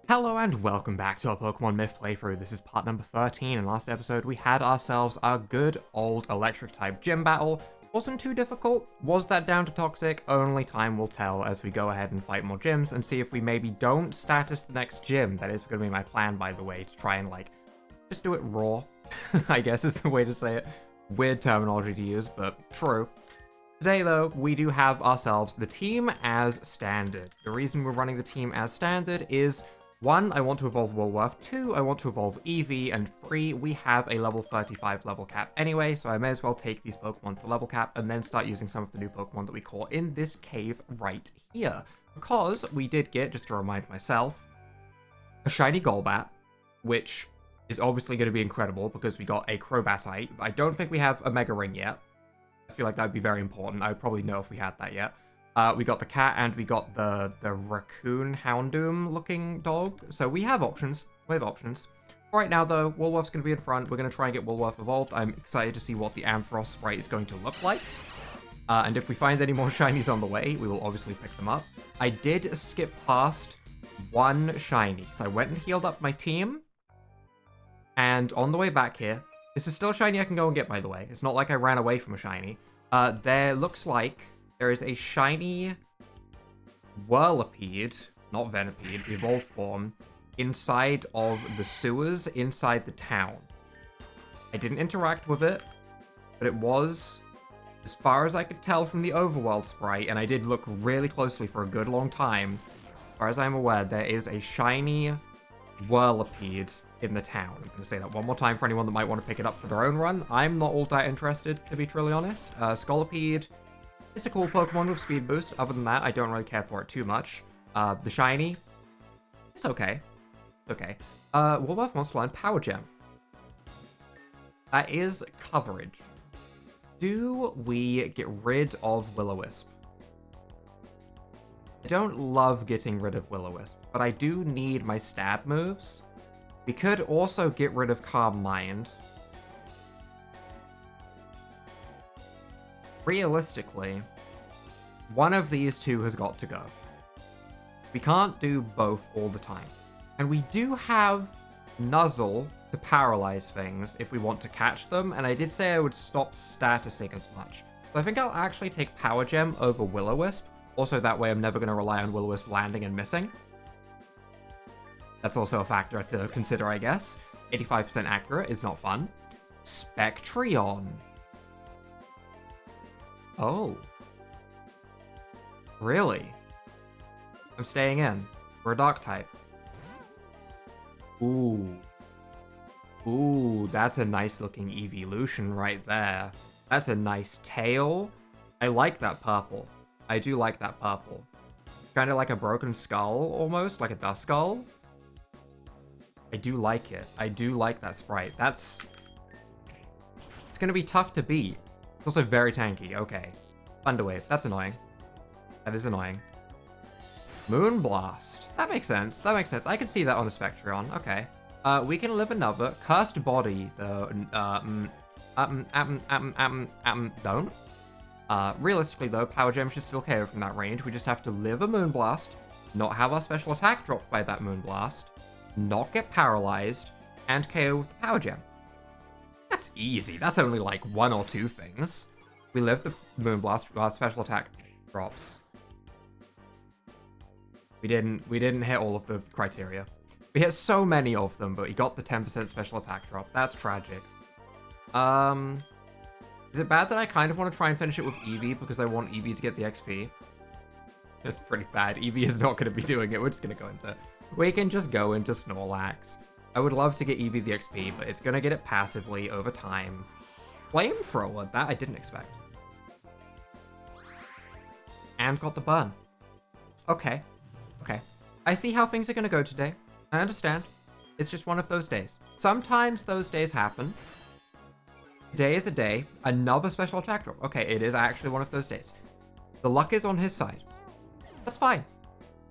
Hello and welcome back to our Pokemon Myth playthrough. This is part number 13, and last episode we had ourselves a good old electric type gym battle. Wasn't too difficult. Was that down to toxic? Only time will tell as we go ahead and fight more gyms and see if we maybe don't status the next gym. That is going to be my plan, by the way, to try and just do it raw, I guess is the way to say it. Weird terminology to use, but true. Today, though, we do have ourselves the team as standard. The reason we're running the team as standard is 1, I want to evolve Woolworth, 2, I want to evolve Eevee, and 3, we have a level 35 level cap anyway, so I may as well take these Pokemon to level cap and then start using some of the new Pokemon that we caught in this cave right here. Because we did get, just to remind myself, a shiny Golbat, which is obviously going to be incredible because we got a Crobatite. I don't think we have a Mega Ring yet. I feel like that would be very important. I would probably know if we had that yet. We got the cat and we got the raccoon Houndoom looking dog. So we have options. We have options. Right now, though, Woolworth's going to be in front. We're going to try and get Woolworth evolved. I'm excited to see what the Ampharos sprite is going to look like. And if we find any more shinies on the way, we will obviously pick them up. I did skip past one shiny. So I went and healed up my team. And on the way back here, this is still a shiny I can go and get, by the way. It's not like I ran away from a shiny. There looks like there is a shiny Whirlipede, not Venipede, evolved form, inside of the sewers inside the town. I didn't interact with it, but it was, as far as I could tell from the Overworld sprite, and I did look really closely for a good long time, as far as I'm aware, there is a shiny Whirlipede in the town. I'm going to say that one more time for anyone that might want to pick it up for their own run. I'm not all that interested, to be truly honest. Scolipede, it's a cool Pokemon with speed boost. Other than that, I don't really care for it too much. The shiny, it's okay. It's okay. Woolworth wants to learn Power Gem. That is coverage. Do we get rid of Will-O-Wisp? I don't love getting rid of Will-O-Wisp, but I do need my stab moves. We could also get rid of Calm Mind. Realistically, one of these two has got to go. We can't do both all the time. And we do have Nuzzle to paralyze things if we want to catch them, and I did say I would stop statusing as much. So I think I'll actually take Power Gem over Will-O-Wisp. Also, that way I'm never going to rely on Will-O-Wisp landing and missing. That's also a factor to consider, I guess. 85% accurate is not fun. Spectrion. Oh. Really? I'm staying in. We're a dark type. Ooh. Ooh, that's a nice looking evolution right there. That's a nice tail. I like that purple. I do like that purple. Kind of like a broken skull, almost, like a dust skull. I do like it. I do like that sprite. It's gonna be tough to beat. It's also very tanky. Okay. Thunderwave. That's annoying. That is annoying. Moonblast. That makes sense. That makes sense. I could see that on a Spectrion. Okay. We can live another. Cursed Body, though. Don't. Realistically, though, Power Gem should still KO from that range. We just have to live a Moonblast, not have our special attack dropped by that Moonblast, not get paralyzed, and KO with the Power Gem. That's easy. That's only like 1 or 2 things. We live the Moonblast, our special attack drops. We didn't hit all of the criteria. We hit so many of them, but we got the 10% special attack drop. That's tragic. Is it bad that I kind of want to try and finish it with Eevee because I want Eevee to get the XP? That's pretty bad. Eevee is not going to be doing it. We're just going to go into... We can just go into Snorlax. I would love to get Eevee the XP, but it's going to get it passively over time. Flamethrower, that I didn't expect. And got the burn. Okay. Okay. I see how things are going to go today. I understand. It's just one of those days. Sometimes those days happen. Today is a day. Another special attack drop. Okay, it is actually one of those days. The luck is on his side. That's fine.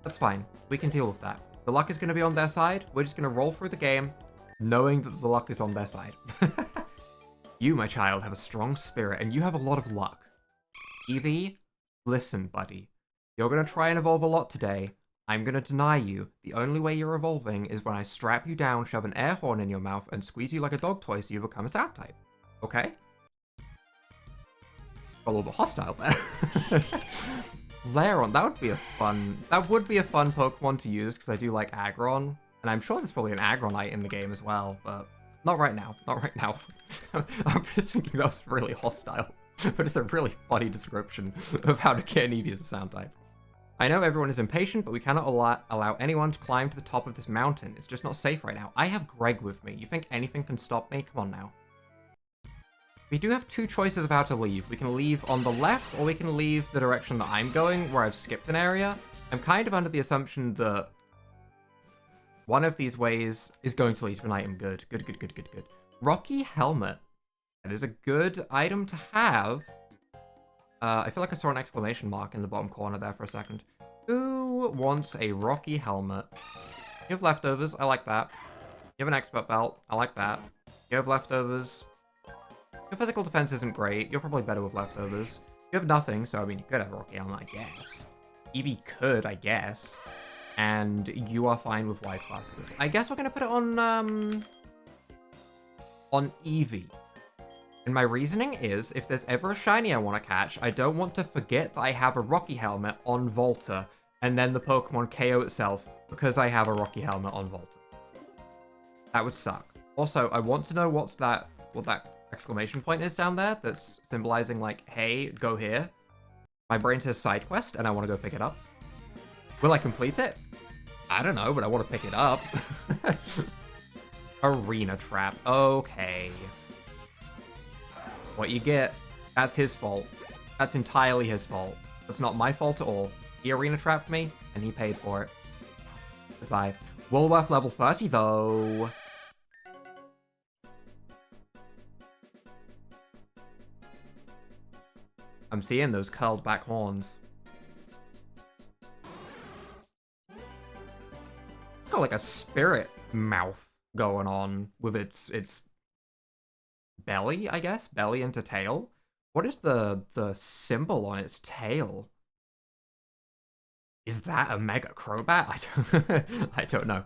That's fine. We can deal with that. The luck is going to be on their side. We're just going to roll through the game, knowing that the luck is on their side. You, my child, have a strong spirit, and you have a lot of luck. Eevee, listen, buddy. You're going to try and evolve a lot today. I'm gonna deny you. The only way you're evolving is when I strap you down, shove an air horn in your mouth, and squeeze you like a dog toy so you become a sound type. Okay? A little bit hostile there. Lairon, that would be a fun Pokemon to use, because I do like Aggron. And I'm sure there's probably an Aggronite in the game as well, but not right now. Not right now. I'm just thinking that was really hostile. But it's a really funny description of how to get an Eevee as a sound type. I know everyone is impatient, but we cannot allow anyone to climb to the top of this mountain. It's just not safe right now. I have Greg with me. You think anything can stop me? Come on now. We do have two choices of how to leave. We can leave on the left, or we can leave the direction that I'm going, where I've skipped an area. I'm kind of under the assumption that one of these ways is going to lead to an item. Good. Rocky Helmet. That is a good item to have. I feel like I saw an exclamation mark in the bottom corner there for a second. Who wants a Rocky Helmet? You have leftovers. I like that. You have an expert belt. I like that. You have leftovers. Your physical defense isn't great. You're probably better with leftovers. You have nothing, so I mean, you could have a Rocky Helmet, I guess. Eevee could, I guess. And you are fine with Wise Classes. I guess we're gonna put it on Eevee. And my reasoning is, if there's ever a shiny I want to catch, I don't want to forget that I have a Rocky Helmet on Volta, and then the Pokemon KO itself because I have a Rocky Helmet on Volta. That would suck. Also, I want to know what that exclamation point is down there that's symbolizing, like, hey, go here. My brain says side quest, and I want to go pick it up. Will I complete it? I don't know, but I want to pick it up. Arena Trap. Okay. What you get, that's his fault. That's entirely his fault. That's not my fault at all. He arena trapped me, and he paid for it. Goodbye. Woolworth level 30, though. I'm seeing those curled back horns. It's got like a spirit mouth going on with its belly, I guess? Belly into tail? What is the symbol on its tail? Is that a Mega Crobat? I don't know.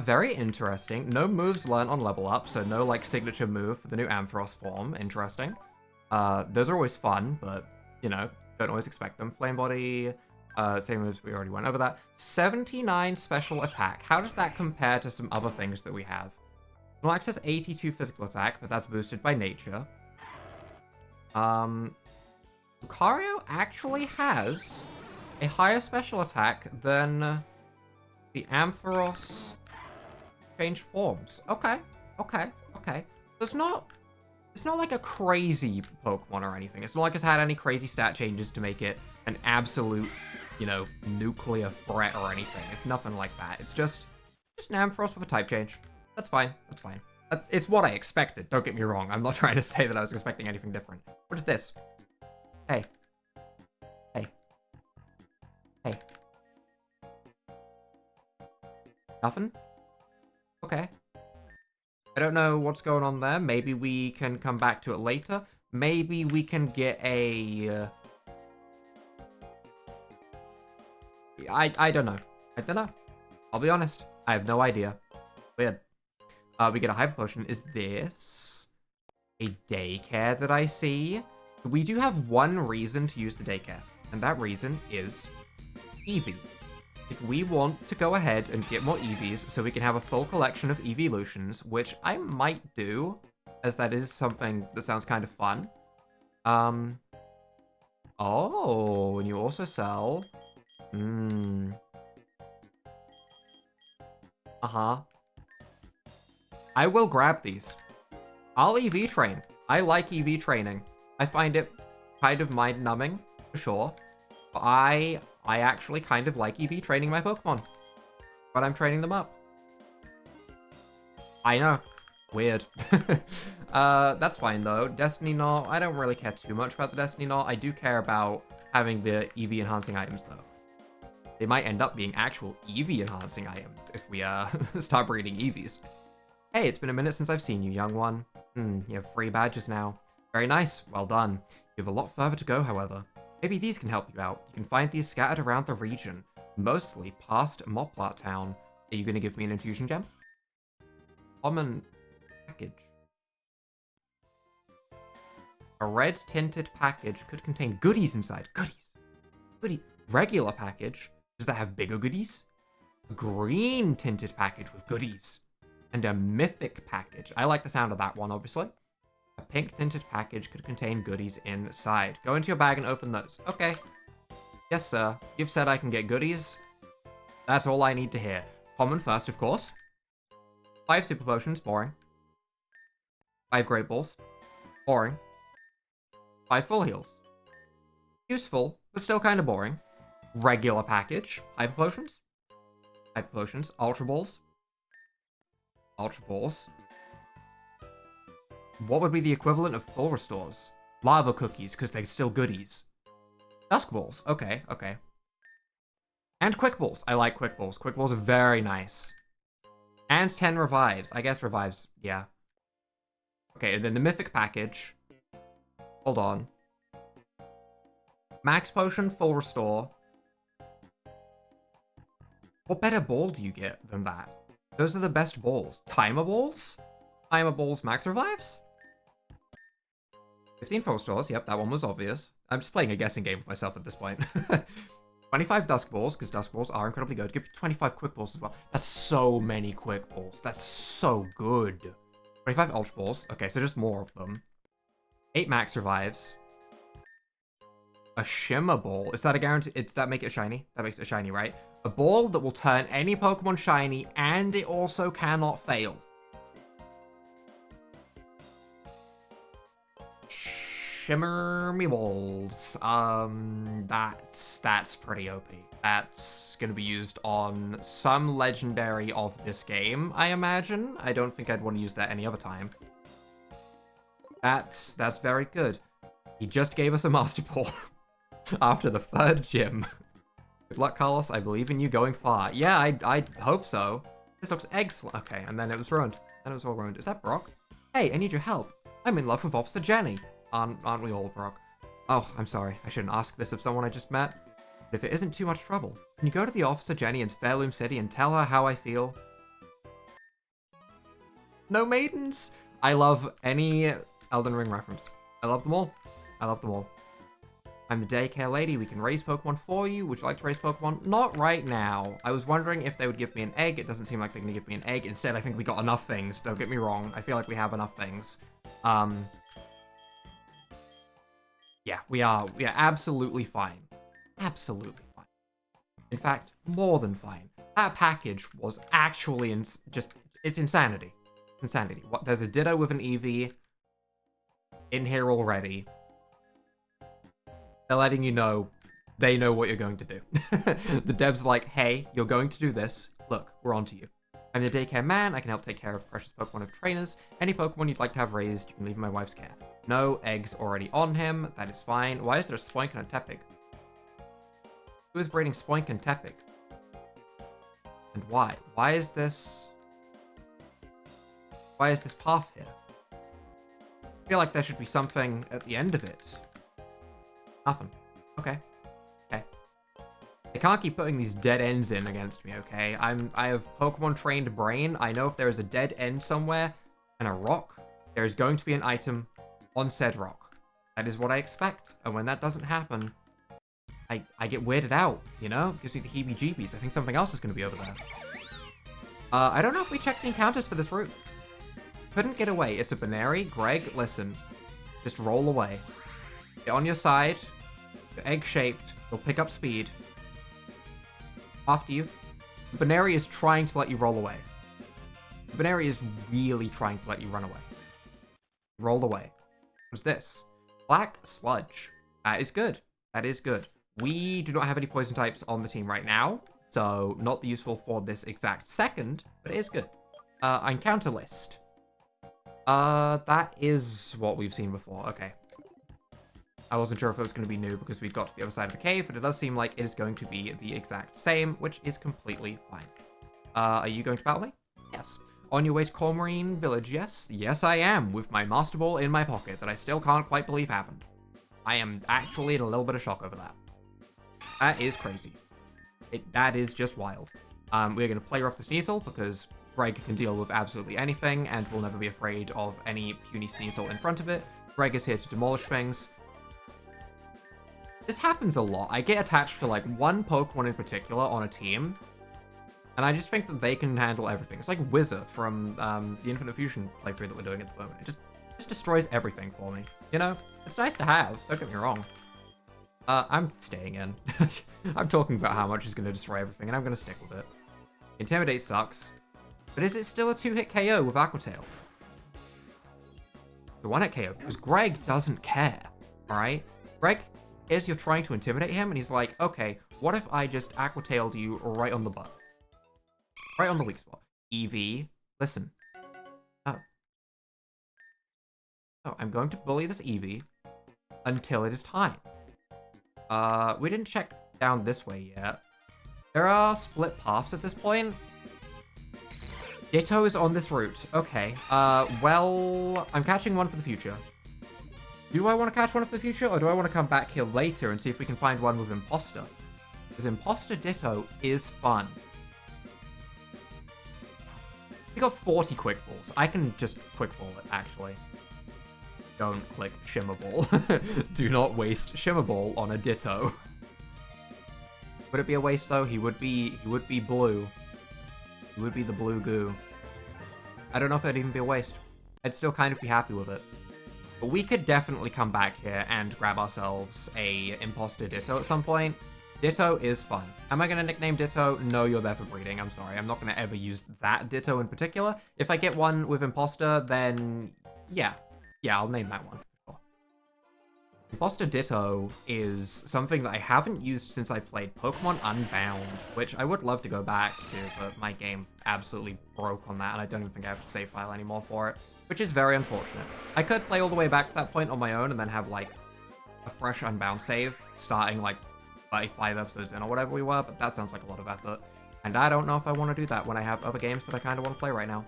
Very interesting. No moves learned on level up, so no, like, signature move for the new Ampharos form. Interesting. Those are always fun, but, you know, don't always expect them. Flame Body, same moves, we already went over that. 79 special attack. How does that compare to some other things that we have? Luxxra has 82 physical attack, but that's boosted by nature. Lucario actually has a higher special attack than the Ampharos changed forms. Okay. It's not like a crazy Pokemon or anything. It's not like it's had any crazy stat changes to make it an absolute, you know, nuclear threat or anything. It's nothing like that. It's just an Ampharos with a type change. That's fine. It's what I expected. Don't get me wrong. I'm not trying to say that I was expecting anything different. What is this? Hey. Nothing? Okay. I don't know what's going on there. Maybe we can come back to it later. Maybe we can get a... I don't know. I'll be honest. I have no idea. Weird. We get a Hyper Potion. Is this a daycare that I see? We do have one reason to use the daycare, and that reason is Eevee. If we want to go ahead and get more Eevees so we can have a full collection of Eeveelutions, which I might do, as that is something that sounds kind of fun. Oh, and you also sell... I will grab these. I'll EV train. I like EV training. I find it kind of mind-numbing, for sure. But I actually kind of like EV training my Pokemon. But I'm training them up. I know. Weird. That's fine, though. Destiny Knot, I don't really care too much about the Destiny Knot. I do care about having the EV-enhancing items, though. They might end up being actual EV-enhancing items if we start breeding Eevees. Hey, it's been a minute since I've seen you, young one. You have 3 badges now. Very nice. Well done. You have a lot further to go, however. Maybe these can help you out. You can find these scattered around the region. Mostly past Moplat Town. Are you going to give me an infusion gem? Common package. A red tinted package could contain goodies inside. Goodies. Goodie. Regular package. Does that have bigger goodies? A green tinted package with goodies. And a mythic package. I like the sound of that one, obviously. A pink tinted package could contain goodies inside. Go into your bag and open those. Okay. Yes, sir. You've said I can get goodies. That's all I need to hear. Common first, of course. 5 super potions. Boring. 5 great balls. Boring. 5 full heals. Useful, but still kind of boring. Regular package. Hyper potions. Hyper potions. Ultra balls. Ultra balls. What would be the equivalent of full restores? Lava cookies, because they're still goodies. Dusk balls. Okay, okay. And quick balls. I like quick balls. Quick balls are very nice. And 10 revives. I guess revives, yeah. Okay, and then the mythic package. Hold on. Max potion, full restore. What better ball do you get than that? Those are the best balls. Timer balls? Timer balls, max revives? 15 full restores. Yep, that one was obvious. I'm just playing a guessing game with myself at this point. 25 dusk balls, because dusk balls are incredibly good. Give 25 quick balls as well. That's so many quick balls. That's so good. 25 ultra balls. Okay, so just more of them. 8 max revives. A shimmer ball. Is that a guarantee? Does that make it shiny? That makes it shiny, right? A ball that will turn any Pokemon shiny, and it also cannot fail. Shimmer me balls. That's pretty OP. That's gonna be used on some legendary of this game, I imagine. I don't think I'd want to use that any other time. That's very good. He just gave us a Master Ball after the 3rd gym. Good luck, Carlos. I believe in you going far. Yeah, I hope so. This looks excellent. Okay, and then it was ruined. Then it was all ruined. Is that Brock? Hey, I need your help. I'm in love with Officer Jenny. Aren't we all, Brock? Oh, I'm sorry. I shouldn't ask this of someone I just met. But if it isn't too much trouble, can you go to the Officer Jenny in Fairloom City and tell her how I feel? No maidens? I love any Elden Ring reference. I love them all. I love them all. I'm the daycare lady. We can raise Pokemon for you. Would you like to raise Pokemon? Not right now. I was wondering if they would give me an egg. It doesn't seem like they're going to give me an egg. Instead, I think we got enough things. Don't get me wrong. I feel like we have enough things. Yeah, we are absolutely fine. Absolutely fine. In fact, more than fine. That package was actually it's insanity. It's insanity. What? There's a Ditto with an EV in here already. They're letting you know they know what you're going to do. The devs are like, hey, you're going to do this. Look, we're on to you. I'm the daycare man. I can help take care of precious Pokemon of trainers. Any Pokemon you'd like to have raised, you can leave in my wife's care. No eggs already on him. That is fine. Why is there a Spoink and a Tepig? Who is breeding Spoink and Tepig? And why? Why is this path here? I feel like there should be something at the end of it. Nothing. Okay. Okay. I can't keep putting these dead ends in against me, okay? I have Pokemon trained brain. I know if there is a dead end somewhere and a rock, there is going to be an item on said rock. That is what I expect. And when that doesn't happen, I get weirded out, you know? Gives me the heebie-jeebies. I think something else is going to be over there. I don't know if we checked the encounters for this route. Couldn't get away. It's a Baneri. Greg, listen. Just roll away. Get on your side. You're egg-shaped. You'll pick up speed. After you. Baneri is trying to let you roll away. Baneri is really trying to let you run away. Roll away. What's this? Black Sludge. That is good. That is good. We do not have any poison types on the team right now, so not useful for this exact second, but it is good. Encounter list. That is what we've seen before. Okay. I wasn't sure if it was going to be new because we'd got to the other side of the cave, but it does seem like it is going to be the exact same, which is completely fine. Are you going to battle me? Yes. On your way to Cormarine Village, yes? Yes, I am, with my Master Ball in my pocket that I still can't quite believe happened. I am actually in a little bit of shock over that. That is crazy. That is just wild. We're going to play rough the Sneasel because Greg can deal with absolutely anything and will never be afraid of any puny Sneasel in front of it. Greg is here to demolish things. This happens a lot. I get attached to like one Pokemon in particular on a team, and I just think that they can handle everything. It's like Wizard from the Infinite Fusion playthrough that we're doing at the moment. It just destroys everything for me. You know, it's nice to have. Don't get me wrong. I'm staying in. I'm talking about how much is going to destroy everything, and I'm going to stick with it. Intimidate sucks, but is it still a 2-hit KO with Aqua Tail? The 1-hit KO, because Greg doesn't care, alright? Greg, is you're trying to intimidate him, and he's like, okay, what if I just Aqua Tailed you right on the butt? Right on the weak spot. Eevee, listen. Oh. Oh, I'm going to bully this Eevee until it is time. We didn't check down this way yet. There are split paths at this point. Ditto is on this route. Okay. Well, I'm catching one for the future. Do I want to catch one for the future, or do I want to come back here later and see if we can find one with Imposter? Because Imposter Ditto is fun. We got 40 Quick Balls. I can just Quick Ball it, actually. Don't click Shimmer Ball. Do not waste Shimmer Ball on a Ditto. Would it be a waste though? He would be blue. He would be the blue goo. I don't know if it'd even be a waste. I'd still kind of be happy with it. But we could definitely come back here and grab ourselves a Imposter Ditto at some point. Ditto is fun. Am I going to nickname Ditto? No, you're there for breeding. I'm sorry. I'm not going to ever use that Ditto in particular. If I get one with Imposter, then yeah. Yeah, I'll name that one. Imposter Ditto is something that I haven't used since I played Pokemon Unbound, which I would love to go back to, but my game absolutely broke on that, and I don't even think I have a save file anymore for it, which is very unfortunate. I could play all the way back to that point on my own and then have, like, a fresh Unbound save, starting, like, 35 episodes in or whatever we were, but that sounds like a lot of effort, and I don't know if I want to do that when I have other games that I kind of want to play right now.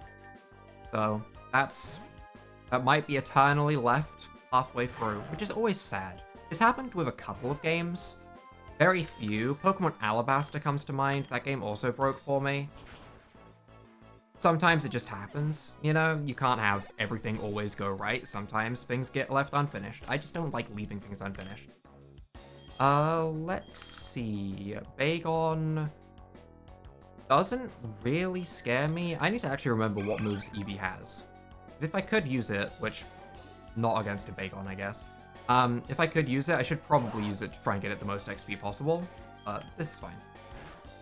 So, that might be eternally left halfway through, which is always sad. It's happened with a couple of games. Very few. Pokemon Alabaster comes to mind. That game also broke for me. Sometimes it just happens, you know? You can't have everything always go right. Sometimes things get left unfinished. I just don't like leaving things unfinished. Let's see. Bagon doesn't really scare me. I need to actually remember what moves Eevee has. Because if I could use it, which... not against a Bagon, I guess. If I could use it, I should probably use it to try and get it the most XP possible. But this is fine.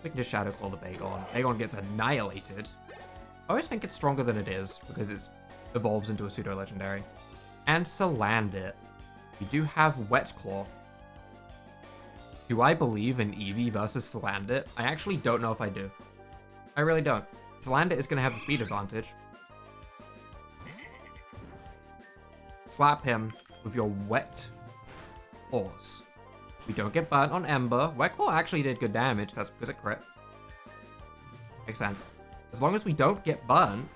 We can just Shadow Claw the Bagon. Bagon gets annihilated. I always think it's stronger than it is, because it evolves into a pseudo-legendary. And Salandit. We do have Wet Claw. Do I believe in Eevee versus Salandit? I actually don't know if I do. I really don't. Salandit is going to have the speed advantage. Slap him with your Wet Claws. We don't get burnt on Ember. Wet Claw actually did good damage. That's because it crit. Makes sense. As long as we don't get burnt,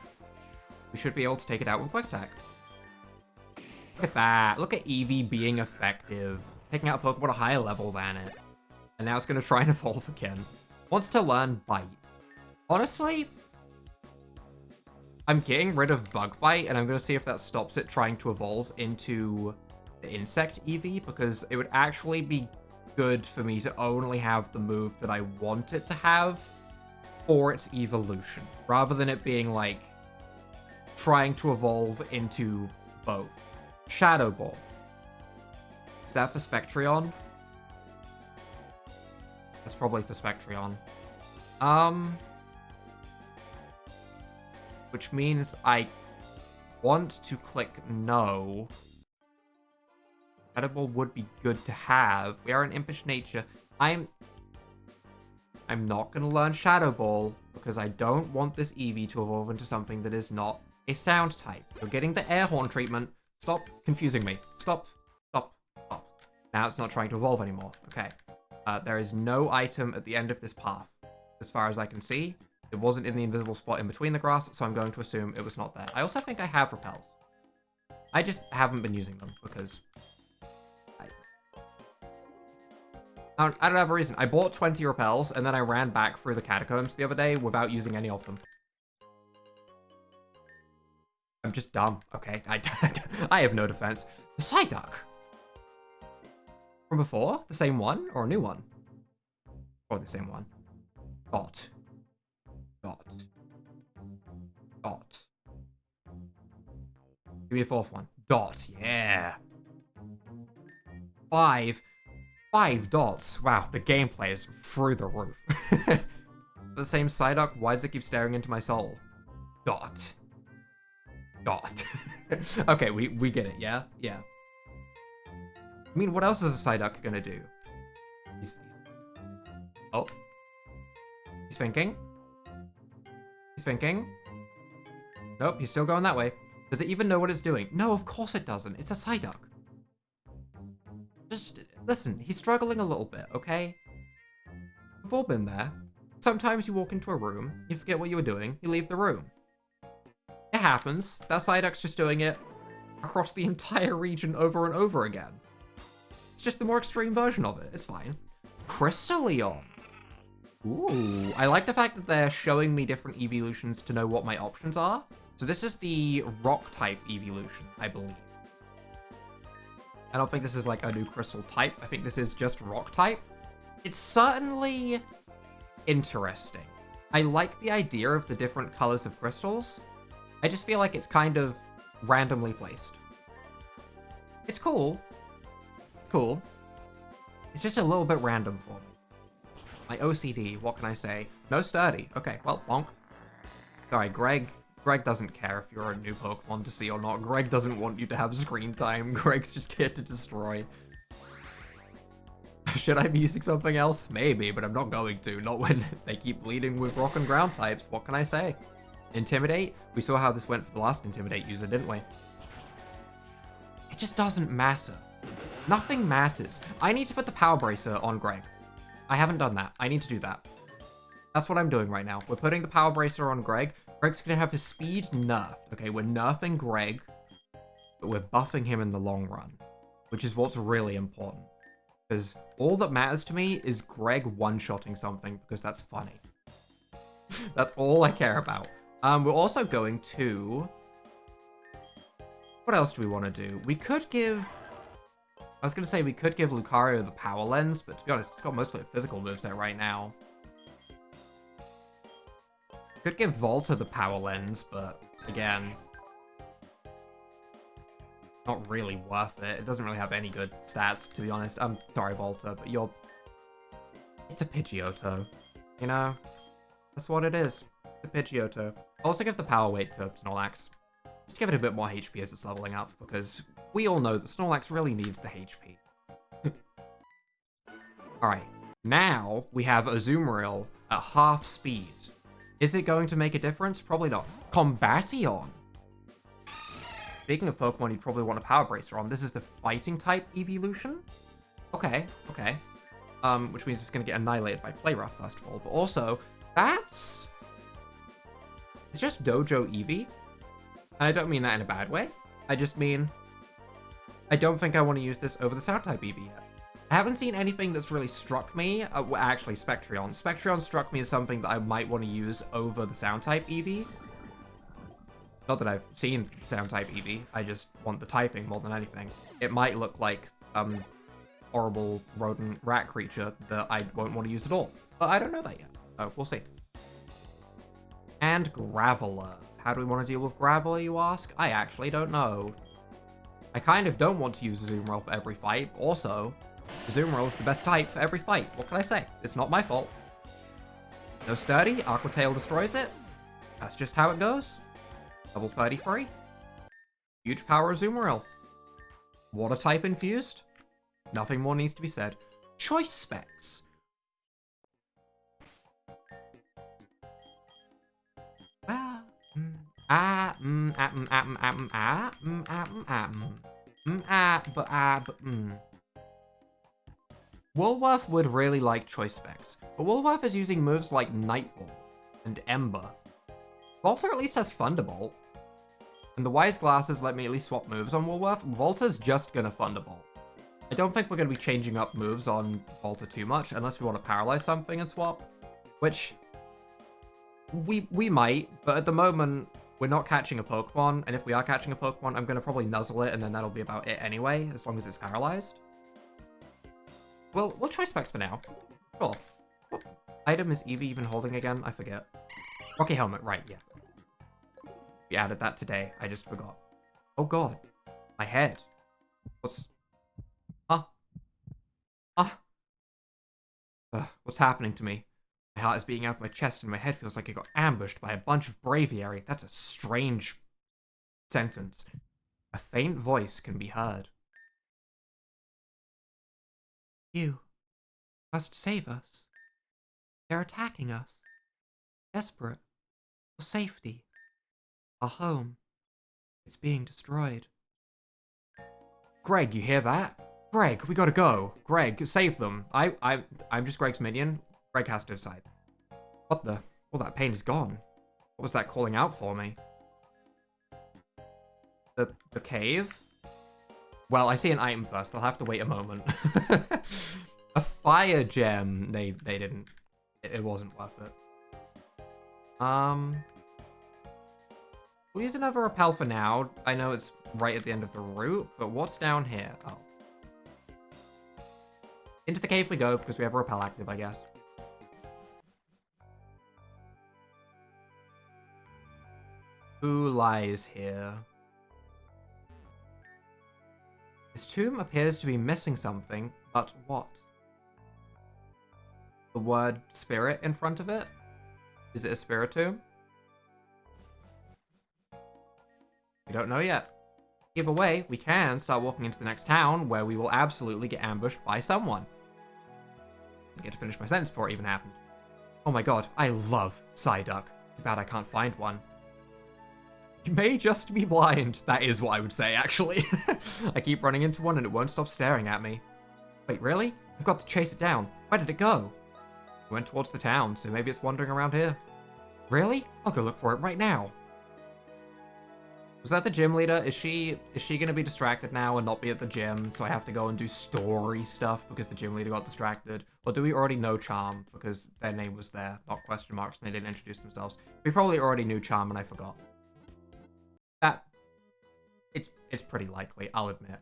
we should be able to take it out with Quick Attack. Look at that. Look at Eevee being effective. Taking out a Pokemon at a higher level than it. And now it's going to try and evolve again. Wants to learn Bite. Honestly... I'm getting rid of Bug Bite, and I'm going to see if that stops it trying to evolve into the Insect Eevee, because it would actually be good for me to only have the move that I want it to have for its evolution, rather than it being, like, trying to evolve into both. Shadow Ball. Is that for Spectreon? That's probably for Spectreon. Which means I want to click no. Shadow Ball would be good to have. We are an impish nature. I'm not going to learn Shadow Ball because I don't want this Eevee to evolve into something that is not a sound type. You're getting the air horn treatment. Stop confusing me. Stop. Stop. Stop. Now it's not trying to evolve anymore. Okay. There is no item at the end of this path. As far as I can see. It wasn't in the invisible spot in between the grass, so I'm going to assume it was not there. I also think I have repels. I just haven't been using them because... I don't have a reason. I bought 20 repels, and then I ran back through the catacombs the other day without using any of them. I'm just dumb. Okay, I have no defense. The Psyduck. From before? The same one? Or a new one? Or the same one. Dot. Dot. Dot. Give me a fourth one. Dot, yeah. 5 dots. Wow, the gameplay is through the roof. The same Psyduck, why does it keep staring into my soul? Dot. Dot. Okay, we get it, yeah? Yeah. I mean, what else is a Psyduck gonna do? Oh. He's thinking. He's thinking. Nope, he's still going that way. Does it even know what it's doing? No, of course it doesn't. It's a Psyduck. Just, listen, he's struggling a little bit, okay? We've all been there. Sometimes you walk into a room, you forget what you were doing, you leave the room. It happens. That Psyduck's just doing it across the entire region over and over again. It's just the more extreme version of it. It's fine. Crystallion. Ooh, I like the fact that they're showing me different evolutions to know what my options are. So this is the rock type evolution, I believe. I don't think this is like a new crystal type. I think this is just rock type. It's certainly interesting. I like the idea of the different colors of crystals. I just feel like it's kind of randomly placed. It's cool. It's cool. It's just a little bit random for me. My OCD, what can I say? No sturdy. Okay, well, bonk. Sorry, Greg doesn't care if you're a new Pokemon to see or not. Greg doesn't want you to have screen time. Greg's just here to destroy. Should I be using something else? Maybe, but I'm not going to. Not when they keep bleeding with rock and ground types. What can I say? Intimidate? We saw how this went for the last Intimidate user, didn't we? It just doesn't matter. Nothing matters. I need to put the Power Bracer on Greg. I haven't done that. I need to do that. That's what I'm doing right now. We're putting the Power Bracer on Greg. Greg's gonna have his speed nerfed. Okay, we're nerfing Greg, but we're buffing him in the long run, which is what's really important. Because all that matters to me is Greg one-shotting something, because that's funny. That's all I care about. We're also going to... What else do we want to do? We could give... I was going to say we could give Lucario the Power Lens, but to be honest, it's got mostly a physical moveset right now. Could give Volta the Power Lens, but again... not really worth it. It doesn't really have any good stats, to be honest. I'm sorry, Volta, but you're... It's a Pidgeotto, you know? That's what it is. It's a Pidgeotto. I'll also give the Power Weight to Snorlax. Just give it a bit more HP as it's leveling up, because we all know that Snorlax really needs the HP. Alright, now we have Azumarill at half speed. Is it going to make a difference? Probably not. Combattion! Speaking of Pokemon you'd probably want a Power Bracer on, this is the Fighting type evolution? Okay, okay. Which means it's going to get annihilated by Play Rough, first of all. But also, that's... It's just Dojo Eevee. And I don't mean that in a bad way. I just mean... I don't think I want to use this over the Sound-type Eevee yet. I haven't seen anything that's really struck me. Well, actually, Spectreon. Spectreon struck me as something that I might want to use over the Sound-type Eevee. Not that I've seen Sound-type Eevee. I just want the typing more than anything. It might look like horrible rodent rat creature that I won't want to use at all. But I don't know that yet. So we'll see. And Graveler. How do we want to deal with Graveler, you ask? I actually don't know. I kind of don't want to use Azumarill for every fight. Also, Azumarill is the best type for every fight. What can I say? It's not my fault. No sturdy, Aqua Tail destroys it. That's just how it goes. Level 33. Huge power Azumarill. Water type infused. Nothing more needs to be said. Choice specs. Woolworth would really like choice specs, but Woolworth is using moves like Nightball and Ember. Volta at least has Thunderbolt. And the Wise Glasses let me at least swap moves on Woolworth. Volta's just gonna Thunderbolt. I don't think we're going to be changing up moves on Volta too much, unless we want to paralyze something and swap, which we might, but at the moment, we're not catching a Pokemon, and if we are catching a Pokemon, I'm going to probably nuzzle it, and then that'll be about it anyway, as long as it's paralyzed. We'll try Specs for now. Sure. What item is Eevee even holding again? I forget. Rocky Helmet, right, yeah. We added that today. I just forgot. Oh god. My head. What's... Huh? Huh? What's happening to me? My heart is beating out of my chest and my head feels like it got ambushed by a bunch of braviary. That's a strange sentence. A faint voice can be heard. You must save us. They're attacking us. Desperate. For safety. Our home. It's being destroyed. Greg, you hear that? Greg, we gotta go. Greg, save them. I'm just Greg's minion. Greg has to decide. What the? All that pain is gone. What was that calling out for me? The cave? Well, I see an item first. They'll have to wait a moment. A fire gem. They didn't. It wasn't worth it. We'll use another repel for now. I know it's right at the end of the route, but what's down here? Oh. Into the cave we go, because we have a repel active, I guess. Who lies here? This tomb appears to be missing something, but what? The word spirit in front of it? Is it a spirit tomb? We don't know yet. Either way, we can start walking into the next town where we will absolutely get ambushed by someone. I get to finish my sentence before it even happened. Oh my god, I love Psyduck. Too bad I can't find one. You may just be blind. That is what I would say, actually. I keep running into one and it won't stop staring at me. Wait, really? I've got to chase it down. Where did it go? It went towards the town, so maybe it's wandering around here. Really? I'll go look for it right now. Was that the gym leader? Is she gonna be distracted now and not be at the gym, so I have to go and do story stuff because the gym leader got distracted? Or do we already know Charm because their name was there, not question marks, and they didn't introduce themselves? We probably already knew Charm and I forgot. It's pretty likely, I'll admit.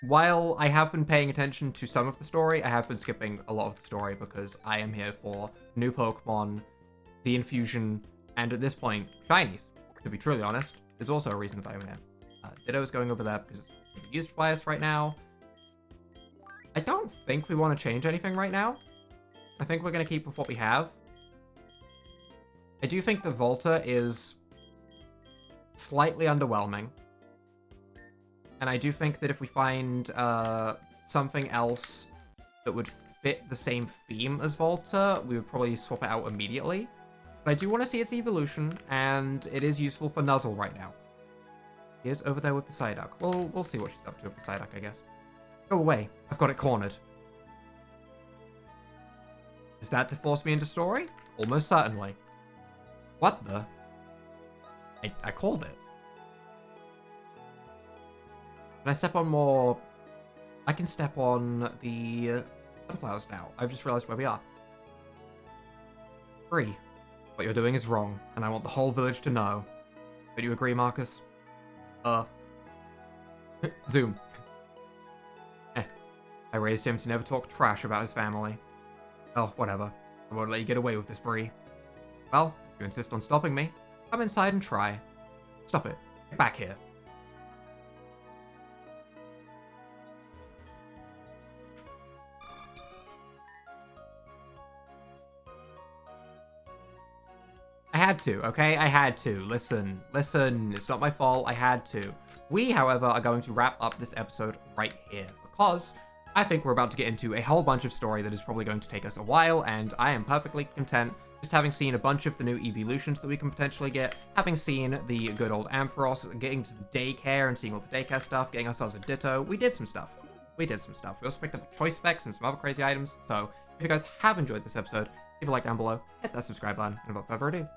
While I have been paying attention to some of the story, I have been skipping a lot of the story because I am here for new Pokemon, the infusion, and at this point, shinies. To be truly honest, there's also a reason that I'm here. Ditto's going over there because it's being used by us right now. I don't think we want to change anything right now. I think we're going to keep with what we have. I do think the Volta is slightly underwhelming. And I do think that if we find something else that would fit the same theme as Volta, we would probably swap it out immediately. But I do want to see its evolution, and it is useful for Nuzzle right now. He is over there with the Psyduck. We'll see what she's up to with the Psyduck, I guess. Go away. I've got it cornered. Is that to force me into story? Almost certainly. What the? I called it. Can I step on more? I can step on the sunflowers now. I've just realized where we are. 3. What you're doing is wrong, and I want the whole village to know. Don't you agree, Marcus? Zoom. I raised him to never talk trash about his family. Oh, whatever. I won't let you get away with this, Bree. Well, if you insist on stopping me, come inside and try. Stop it. Get back here. I had to, okay? I had to. Listen. It's not my fault. I had to. We, however, are going to wrap up this episode right here because I think we're about to get into a whole bunch of story that is probably going to take us a while, and I am perfectly content just having seen a bunch of the new evolutions that we can potentially get, having seen the good old Ampharos, getting to the daycare and seeing all the daycare stuff, getting ourselves a Ditto. We did some stuff. We also picked up choice specs and some other crazy items, so if you guys have enjoyed this episode, leave a like down below, hit that subscribe button, and without further ado,